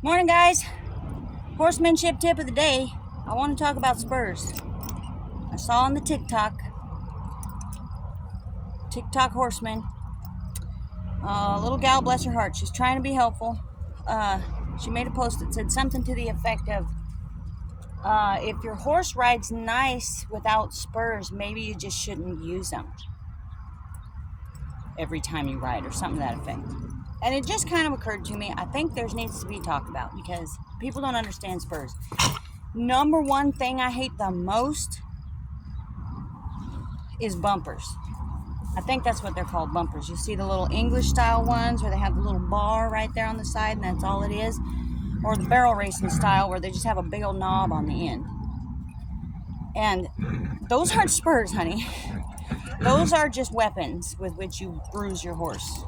Morning, guys. Horsemanship tip of the day. I want to talk about Spurs. I saw on the TikTok horseman, a little gal, bless her heart. She's trying to be helpful. She made a post that said something to the effect of, if your horse rides nice without spurs, maybe you just shouldn't use them every time you ride, or something to that effect. And it just kind of occurred to me, I think there needs to be talked about because people don't understand spurs. Number one thing I hate the most is bumpers. I think that's what they're called, bumpers. You see the little English style ones where they have the little bar right there on the side and that's all it is. Or the barrel racing style where they just have a big old knob on the end. And those aren't spurs, honey. Those are just weapons with which you bruise your horse.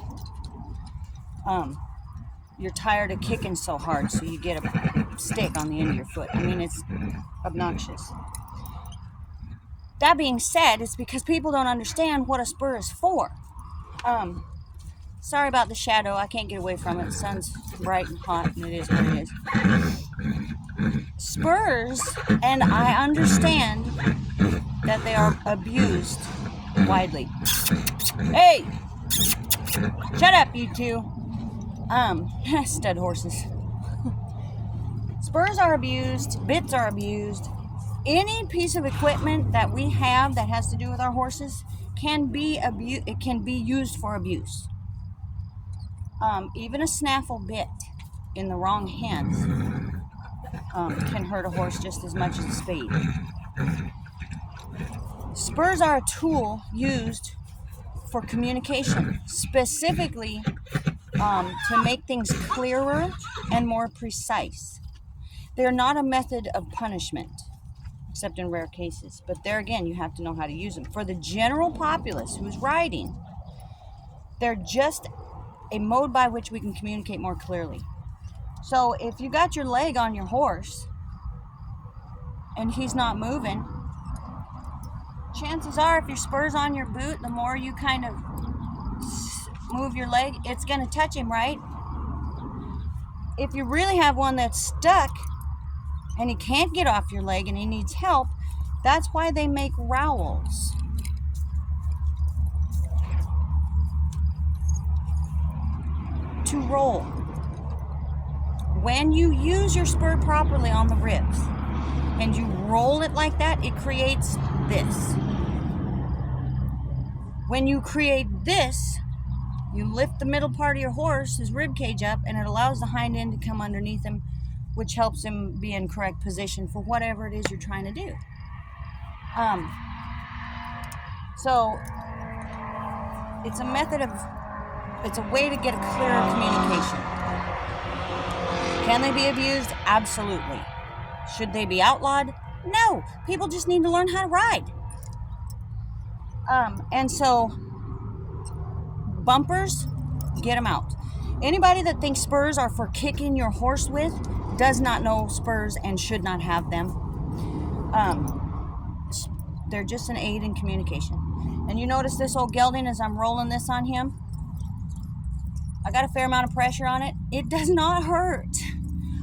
You're tired of kicking so hard, so you get a stick on the end of your foot. I mean, it's obnoxious. That being said, it's because people don't understand what a spur is for. Sorry about the shadow. I can't get away from it. The sun's bright and hot, and it is what it is. Spurs, and I understand that they are abused widely. Hey! Shut up, you two. Stud horses. Spurs are abused, bits are abused. Any piece of equipment that we have that has to do with our horses can be it can be used for abuse. Even a snaffle bit in the wrong hands can hurt a horse just as much as a spade. Spurs are a tool used for communication, specifically to make things clearer and more precise. They're not a method of punishment, except in rare cases. But there again, you have to know how to use them. For the general populace who's riding, they're just a mode by which we can communicate more clearly. So if you got your leg on your horse and he's not moving, chances are if your spur's on your boot, the more you kind of move your leg, it's going to touch him, right? If you really have one that's stuck and he can't get off your leg and he needs help, that's why they make rowels. To roll. When you use your spur properly on the ribs and you roll it like that, it creates this. When you create this, you lift the middle part of your horse, his rib cage up, and it allows the hind end to come underneath him, which helps him be in correct position for whatever it is you're trying to do. So it's it's a way to get a clearer communication. Can they be abused? Absolutely. Should they be outlawed? No. People just need to learn how to ride. And so bumpers, get them out. Anybody that thinks spurs are for kicking your horse with does not know spurs and should not have them. They're just an aid in communication. And you notice this old gelding as I'm rolling this on him? I got a fair amount of pressure on it. It does not hurt.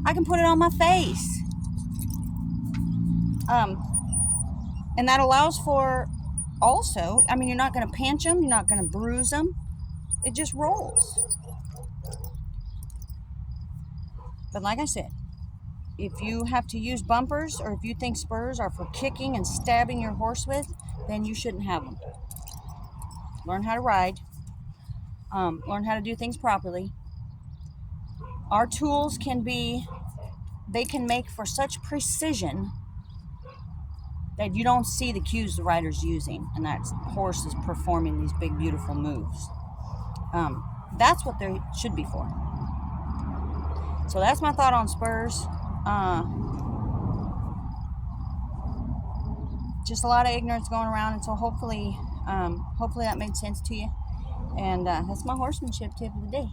I can put it on my face. And that allows for also, I mean, you're not going to pinch them, you're not going to bruise them. It just rolls. But like I said, if you have to use bumpers or if you think spurs are for kicking and stabbing your horse with, then you shouldn't have them. Learn how to ride. Learn how to do things properly. Our tools they can make for such precision that you don't see the cues the rider's using, and that horse is performing these big, beautiful moves. That's what they should be for. So that's my thought on spurs. Just a lot of ignorance going around, and so hopefully that made sense to you. And that's my horsemanship tip of the day.